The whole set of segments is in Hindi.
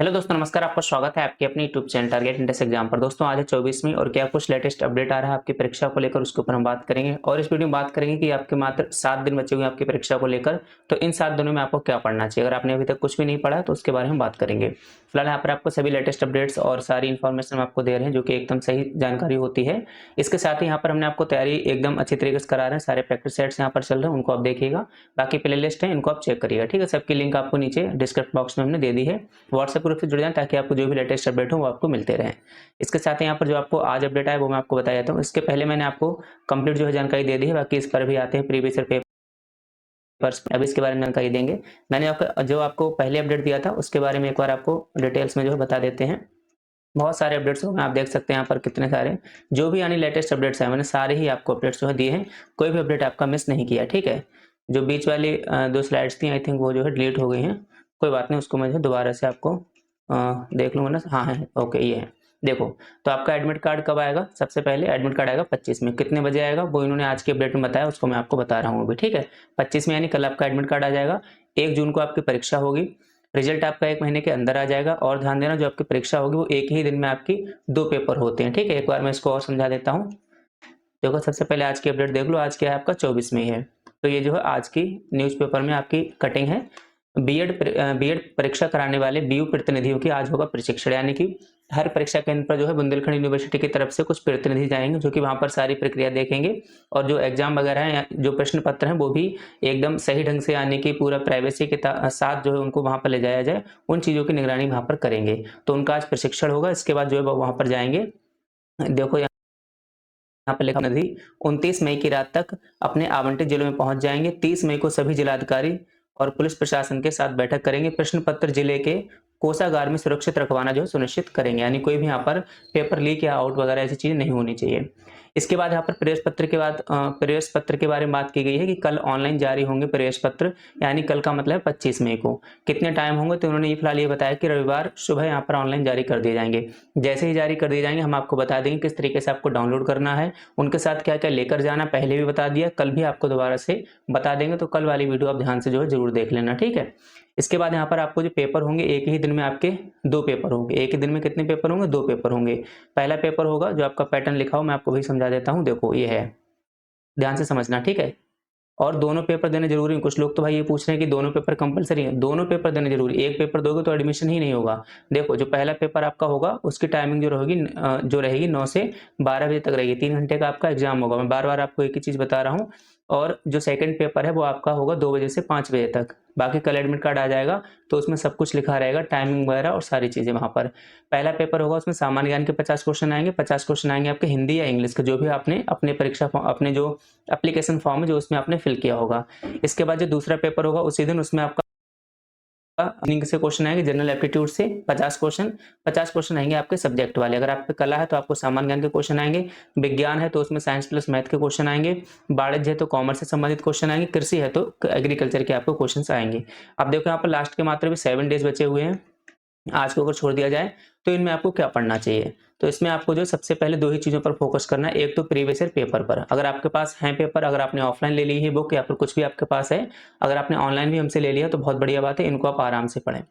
हेलो दोस्तों, नमस्कार। आपका स्वागत है आपके अपने YouTube channel target index exam पर। दोस्तों आज है 24वीं और क्या कुछ लेटेस्ट अपडेट आ रहा है आपकी परीक्षा को लेकर, उसके ऊपर हम बात करेंगे। और इस वीडियो में बात करेंगे कि आपके मात्र 7 दिन बचे हुए हैं आपकी परीक्षा को लेकर, तो इन 7 दिनों में आपको क्या पढ़ना चाहिए। अगर आपने अभी तक कुछ भी नहीं पढ़ा है तो उसके बारे में बात करेंगे। फिलहाल यहाँ पर आपको सभी लेटेस्ट अपडेट्स और सारी इन्फॉर्मेशन आपको दे रहे हैं जो कि एकदम सही जानकारी होती है। इसके साथ ही यहाँ पर हमने आपको तैयारी एकदम अच्छी तरीके से करा रहे हैं। सारे प्रैक्टिस सेट्स यहाँ पर चल रहे हैं, उनको आप देखिएगा। बाकी प्ले लिस्ट है, इनको आप चेक करिएगा, ठीक है। सबकी लिंक आपको नीचे डिस्क्रिप्शन बॉक्स में हमने दे दी है। व्हाट्सएप ग्रुप से जुड़ जाएं ताकि आपको जो भी लेटेस्ट अपडेट हो वो आपको मिलते रहें। इसके साथ ही यहाँ पर जो आपको आज अपडेट आया वो मैं आपको बता देता हूँ। इसके पहले मैंने आपको कंप्लीट जो है जानकारी दे दी है, बाकी इस पर भी आते हैं प्रीवियस ईयर पेपर्स। अब इसके बारे में जानकारी देंगे। मैंने जो आपको पहले अपडेट दिया था उसके बारे में एक बार आपको डिटेल्स में जो है बता देते हैं। बहुत सारे अपडेट्स हो गए, आप देख सकते हैं यहाँ पर कितने सारे जो भी यानी लेटेस्ट अपडेट्स हैं, मैंने सारे ही आपको अपडेट्स जो है दिए हैं। कोई भी अपडेट आपका मिस नहीं किया, ठीक है। जो बीच वाली 2 स्लाइड्स थी आई थिंक वो जो है डिलीट हो गई हैं। कोई बात नहीं, उसको मैं जो दोबारा से आपको देख लूँगा ना। हाँ है, ओके ये है। देखो, तो आपका एडमिट कार्ड कब आएगा। सबसे पहले एडमिट कार्ड आएगा 25 में। कितने बजे आएगा वो इन्होंने आज के अपडेट में बताया, उसको मैं आपको बता रहा हूँ अभी, ठीक है। 25 में यानी कल आपका एडमिट कार्ड आ जाएगा। 1 जून को आपकी परीक्षा होगी। रिजल्ट आपका 1 महीने के अंदर आ जाएगा। और ध्यान देना, जो आपकी परीक्षा होगी वो एक ही दिन में आपकी 2 पेपर होते हैं, ठीक है। एक बार मैं इसको और समझा देता हूँ। देखो, सबसे पहले आज की अपडेट देख लो। आज क्या है आपका 24 में ही है। तो ये जो है आज की न्यूज़पेपर में आपकी कटिंग है। बीएड परीक्षा कराने वाले बीयू प्रतिनिधियों की आज होगा प्रशिक्षण, यानी कि हर परीक्षा केंद्र पर जो है बुंदेलखंड यूनिवर्सिटी की तरफ से कुछ प्रतिनिधि जाएंगे जो कि वहां पर सारी प्रक्रिया देखेंगे। और जो एग्जाम वगैरह है, जो प्रश्न पत्र हैं वो भी एकदम सही ढंग से, यानी कि पूरा प्राइवेसी के साथ जो है उनको वहां पर ले जाया जाए, उन चीज़ों की निगरानी वहां पर करेंगे। तो उनका आज प्रशिक्षण होगा। इसके बाद जो है वहां पर जाएंगे। देखो यहाँ पर लिखा, नदी 29 मई की रात तक अपने आवंटित जिलों में पहुंच जाएंगे। 30 मई को सभी जिलाधिकारी और पुलिस प्रशासन के साथ बैठक करेंगे। प्रश्न पत्र जिले के कोषागार में सुरक्षित रखवाना जो है सुनिश्चित करेंगे, यानी कोई भी यहाँ पर पेपर लीक या आउट वगैरह ऐसी चीजें नहीं होनी चाहिए। इसके बाद यहाँ पर प्रवेश पत्र के बाद प्रवेश पत्र के बारे में बात की गई है कि कल ऑनलाइन जारी होंगे प्रवेश पत्र, यानी कल का मतलब 25 मई को। कितने टाइम होंगे, तो उन्होंने ये फिलहाल ये बताया कि रविवार सुबह यहाँ पर ऑनलाइन जारी कर दिए जाएंगे। जैसे ही जारी कर दिए जाएंगे हम आपको बता देंगे किस तरीके से आपको डाउनलोड करना है, उनके साथ क्या क्या लेकर जाना पहले भी बता दिया, कल भी आपको दोबारा से बता देंगे। तो कल वाली वीडियो आप ध्यान से जो है जरूर देख लेना, ठीक है। इसके बाद यहाँ पर आपको जो पेपर होंगे, एक ही दिन में आपके 2 पेपर होंगे। एक ही दिन में कितने पेपर होंगे, 2 पेपर होंगे। पहला पेपर होगा, जो आपका पैटर्न लिखा हो मैं आपको भी समझा देता हूँ। देखो ये है, ध्यान से समझना, ठीक है। और दोनों पेपर देने जरूरी हैं। कुछ लोग तो भाई ये पूछ रहे हैं कि दोनों पेपर कंपलसरी है। दोनों पेपर देने जरूरी। एक पेपर दोगे तो एडमिशन ही नहीं होगा। देखो, जो पहला पेपर आपका होगा उसकी टाइमिंग जो रहेगी 9 से 12 बजे तक रहेगी। 3 घंटे का आपका एग्जाम होगा। मैं बार बार आपको एक ही चीज बता रहा हूँ। और जो सेकंड पेपर है वो आपका होगा 2 बजे से 5 बजे तक। बाकी कल एडमिट कार्ड आ जाएगा तो उसमें सब कुछ लिखा रहेगा, टाइमिंग वगैरह और सारी चीजें वहां पर। पहला पेपर होगा, उसमें सामान्य ज्ञान के 50 क्वेश्चन आएंगे। 50 क्वेश्चन आएंगे आपके हिंदी या इंग्लिश के, जो भी आपने अपने परीक्षा अपने जो एप्लीकेशन फॉर्म है जो उसमें आपने फिल किया होगा। इसके बाद जो दूसरा पेपर होगा उसी दिन, उसमें आपका रीजनिंग से क्वेश्चन आएंगे, जनरल एप्टीट्यूड से 50 क्वेश्चन आएंगे आपके सब्जेक्ट वाले। अगर आप पे कला है तो आपको सामान्य ज्ञान के क्वेश्चन आएंगे। विज्ञान है तो उसमें साइंस प्लस मैथ के क्वेश्चन आएंगे। वाणिज्य है तो कॉमर्स से संबंधित क्वेश्चन आएंगे। कृषि है तो एग्रीकल्चर के आपको क्वेश्चन आएंगे। अब देखो यहाँ पर लास्ट के मात्र भी 7 डेज बचे हुए हैं। आज को अगर छोड़ दिया जाए तो इनमें आपको क्या पढ़ना चाहिए। तो इसमें आपको जो सबसे पहले 2 ही चीजों पर फोकस करना है। एक तो प्रीवियस ईयर पेपर पर, अगर आपके पास है पेपर, अगर आपने ऑफलाइन ले ली है बुक या फिर कुछ भी आपके पास है, अगर आपने ऑनलाइन भी हमसे ले लिया तो बहुत बढ़िया बात है, इनको आप आराम से पढ़ें।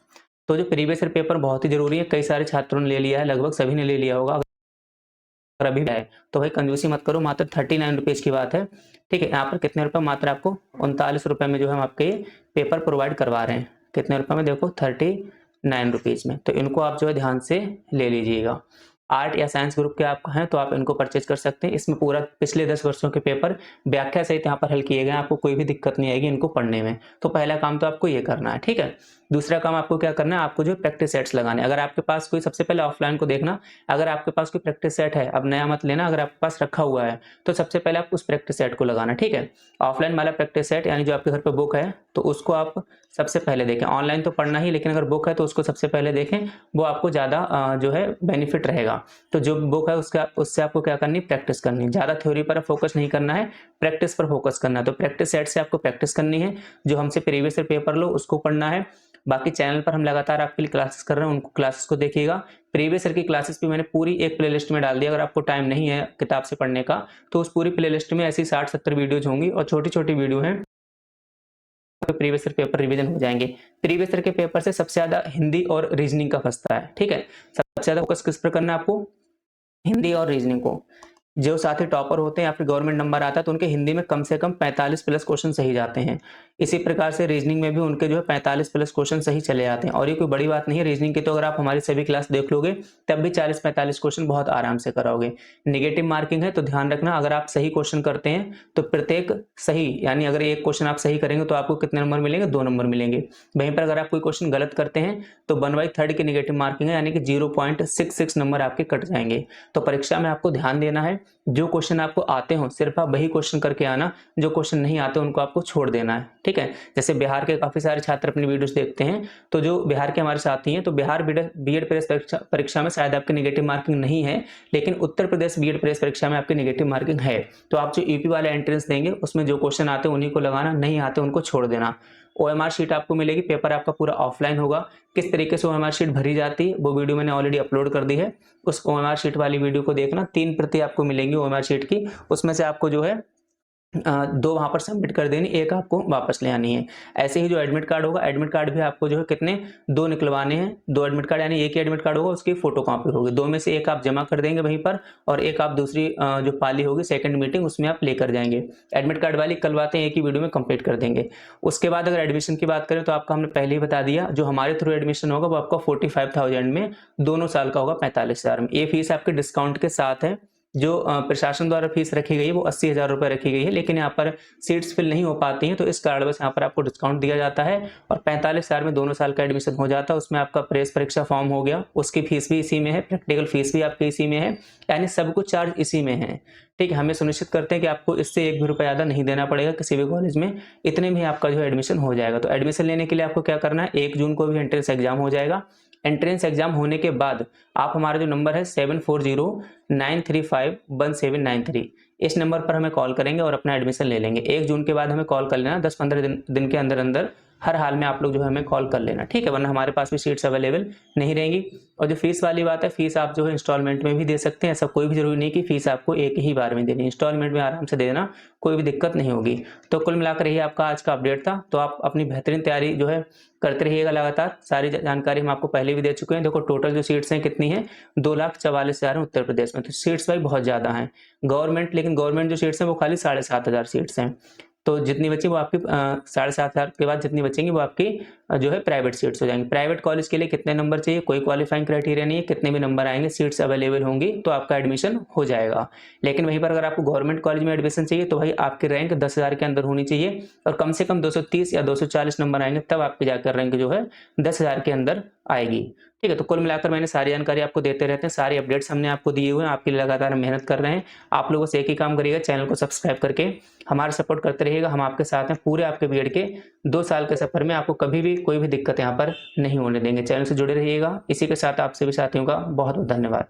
तो जो प्रीवियस ईयर पेपर बहुत ही जरूरी है, कई सारे छात्रों ने ले लिया है, लगभग सभी ने ले लिया होगा। अगर अभी है तो भाई कंजूसी मत करो, मात्र 39 रुपीज की बात है, ठीक है। यहाँ पर कितने रुपए, मात्र आपको 39 रुपए में जो है हम आपके पेपर प्रोवाइड करवा रहे हैं। कितने रुपए में, देखो 39 रुपीज में। तो इनको आप जो है ध्यान से ले लीजिएगा। आर्ट या साइंस ग्रुप के आप हैं तो आप इनको परचेज कर सकते हैं। इसमें पूरा पिछले 10 वर्षों के पेपर व्याख्या सहित यहाँ पर हल किए गए, आपको कोई भी दिक्कत नहीं आएगी इनको पढ़ने में। तो पहला काम तो आपको ये करना है, ठीक है। दूसरा काम आपको क्या करना है, आपको जो प्रैक्टिस सेट्स लगाने। अगर आपके पास कोई, सबसे पहले ऑफलाइन को देखना, अगर आपके पास कोई प्रैक्टिस सेट है, अब नया मत लेना, अगर आपके पास रखा हुआ है तो सबसे पहले आप उस प्रैक्टिस सेट को लगाना, ठीक है। ऑफलाइन वाला प्रैक्टिस सेट यानी जो आपके घर पे बुक है तो उसको आप सबसे पहले देखें। ऑनलाइन तो पढ़ना ही, लेकिन अगर बुक है तो उसको सबसे पहले देखें, वो आपको ज़्यादा जो है बेनिफिट रहेगा। तो जो बुक है उससे आपको क्या करनी, प्रैक्टिस करनी। ज़्यादा थ्योरी पर फोकस नहीं करना है, प्रैक्टिस पर फोकस करना है। तो प्रैक्टिस सेट से आपको प्रैक्टिस करनी है। जो हमसे प्रीवियस ईयर पेपर लो उसको पढ़ना है। बाकी चैनल पर हम लगातार आपके लिए क्लासेस कर रहे हैं, उनको क्लासेस को देखिएगा। प्रीवियस ईयर की क्लासेस भी मैंने पूरी एक प्लेलिस्ट में डाल दी। अगर आपको टाइम नहीं है किताब से पढ़ने का तो उस पूरी प्लेलिस्ट में ऐसी 60-70 वीडियोज होंगी और छोटी छोटी वीडियो हैं प्रीवियस ईयर पेपर रिवीजन हो जाएंगे। प्रीवियस ईयर के पेपर से सबसे ज्यादा हिंदी और रीजनिंग का फंसता है, ठीक है। सबसे ज्यादा फोकस किस पर करना है आपको, हिंदी और रीजनिंग को। जो साथी टॉपर होते हैं या फिर गवर्नमेंट नंबर आता है तो उनके हिंदी में कम से कम 45 प्लस क्वेश्चन सही जाते हैं। इसी प्रकार से रीजनिंग में भी उनके जो है 45 प्लस क्वेश्चन सही चले जाते हैं। और ये कोई बड़ी बात नहीं है, रीजनिंग की तो अगर आप हमारी सभी क्लास देख लोगे तब भी 40-45 क्वेश्चन बहुत आराम से कराओगे। नेगेटिव मार्किंग है तो ध्यान रखना, अगर आप सही क्वेश्चन करते हैं तो प्रत्येक सही, यानी अगर एक क्वेश्चन आप सही करेंगे तो आपको कितने नंबर मिलेंगे, 2 नंबर मिलेंगे। वहीं पर अगर आप कोई क्वेश्चन गलत करते हैं तो 1/3 की नेगेटिव मार्किंग है, यानी कि 0.66 नंबर आपके कट जाएंगे। तो परीक्षा में आपको ध्यान देना है, जो क्वेश्चन आपको आते हो सिर्फ आप वही क्वेश्चन करके आना, जो क्वेश्चन नहीं आते उनको आपको छोड़ देना है, ठीक है। जैसे बिहार के काफी सारे छात्र अपनी वीडियोस देखते हैं, तो जो बिहार के हमारे साथी हैं, तो बिहार बीएड प्रेस परीक्षा में शायद आपकी नेगेटिव मार्किंग नहीं है, लेकिन उत्तर प्रदेश बीएड प्रेस परीक्षा में आपकी नेगेटिव मार्किंग है। तो आप जो यूपी वाले एंट्रेंस देंगे उसमें जो क्वेश्चन आते हैं उन्हीं को लगाना, नहीं आते उनको छोड़ देना। ओएमआर शीट आपको मिलेगी, पेपर आपका पूरा ऑफलाइन होगा। किस तरीके से ओएमआर शीट भरी जाती है वो वीडियो मैंने ऑलरेडी अपलोड कर दी है, उस ओएमआर शीट वाली वीडियो को देखना। 3 प्रति आपको मिलेंगी ओएमआर शीट की, उसमें से आपको जो है 2 वहां पर सबमिट कर देनी, 1 आपको वापस ले आनी है। ऐसे ही जो एडमिट कार्ड होगा, एडमिट कार्ड भी आपको जो है कितने, 2 निकलवाने हैं। 2 एडमिट कार्ड, यानी एक ही एडमिट कार्ड होगा, उसकी फोटो कॉपी होगी। 2 में से 1 आप जमा कर देंगे वहीं पर, और 1 आप दूसरी जो पाली होगी सेकंड मीटिंग उसमें आप लेकर जाएंगे। एडमिट कार्ड वाली कल बातें एक ही वीडियो में कंप्लीट कर देंगे। उसके बाद अगर एडमिशन की बात करें तो आपका हमने पहले ही बता दिया, जो हमारे थ्रू एडमिशन होगा वो आपका 45,000 में, दोनों साल का होगा 45,000 में। ये फीस आपके डिस्काउंट के साथ है। जो प्रशासन द्वारा फीस रखी गई है वो 80,000 रुपये रखी गई है, लेकिन यहाँ पर सीट्स फिल नहीं हो पाती हैं, तो इस कारण बस यहाँ पर आपको डिस्काउंट दिया जाता है। और 45,000 में दोनों साल का एडमिशन हो जाता है। उसमें आपका प्रेस परीक्षा फॉर्म हो गया, उसकी फीस भी इसी में है, प्रैक्टिकल फीस भी आपकी इसी में है, यानी सब कुछ चार्ज इसी में है, ठीक है। हमें सुनिश्चित करते हैं कि आपको इससे 1 भी रुपया ज़्यादा नहीं देना पड़ेगा किसी भी कॉलेज में, इतने में ही आपका जो एडमिशन हो जाएगा। तो एडमिशन लेने के लिए आपको क्या करना है, 1 जून को भी एंट्रेंस एग्जाम हो जाएगा। एंट्रेंस एग्जाम होने के बाद आप हमारा जो नंबर है 7409351793, इस नंबर पर हमें कॉल करेंगे और अपना एडमिशन ले लेंगे। 1 जून के बाद हमें कॉल कर लेना, 10-15 दिन के अंदर अंदर हर हाल में आप लोग जो है हमें कॉल कर लेना, ठीक है, वरना हमारे पास भी सीट्स अवेलेबल नहीं रहेंगी। और जो फीस वाली बात है, फीस आप जो है इंस्टॉलमेंट में भी दे सकते हैं, ऐसा कोई भी जरूरी नहीं कि फीस आपको एक ही बार में देनी, इंस्टॉलमेंट में आराम से दे देना, कोई भी दिक्कत नहीं होगी। तो कुल मिलाकर यही आपका आज का अपडेट था। तो आप अपनी बेहतरीन तैयारी जो है करते रहिएगा लगातार। सारी जानकारी हम आपको पहले भी दे चुके हैं। देखो टोटल जो सीट्स हैं कितनी हैं, 2,44,000 हैं उत्तर प्रदेश में, तो सीट्स भाई बहुत ज़्यादा हैं गवर्नमेंट, लेकिन गवर्नमेंट जो सीट्स हैं वो खाली 7,500 सीट्स हैं। तो जितनी बची वो आपकी 7,500 के बाद जितनी बचेंगी वो आपकी जो है प्राइवेट सीट्स हो जाएंगी। प्राइवेट कॉलेज के लिए कितने नंबर चाहिए, कोई क्वालिफाइंग क्राइटेरिया नहीं है, कितने भी नंबर आएंगे, सीट्स अवेलेबल होंगी तो आपका एडमिशन हो जाएगा। लेकिन वहीं पर अगर आपको गवर्नमेंट कॉलेज में एडमिशन चाहिए तो भाई आपकी रैंक 10,000 के अंदर होनी चाहिए, और कम से कम 230 या 240 नंबर आएंगे, तब आपकी जाकर रैंक जो है 10,000 के अंदर आएगी, ठीक है। तो कुल मिलाकर मैंने सारी जानकारी आपको देते रहते हैं, सारी अपडेट्स हमने आपको दिए हुए हैं, आपके लिए लगातार मेहनत कर रहे हैं। आप लोगों से एक ही काम करिएगा, चैनल को सब्सक्राइब करके हमारा सपोर्ट करते रहिएगा। हम आपके साथ हैं पूरे आपके बीएड के 2 साल के सफर में, आपको कभी भी कोई भी दिक्कत यहाँ पर नहीं होने देंगे। चैनल से जुड़े रहिएगा। इसी के साथ आप सभी साथियों का बहुत बहुत धन्यवाद।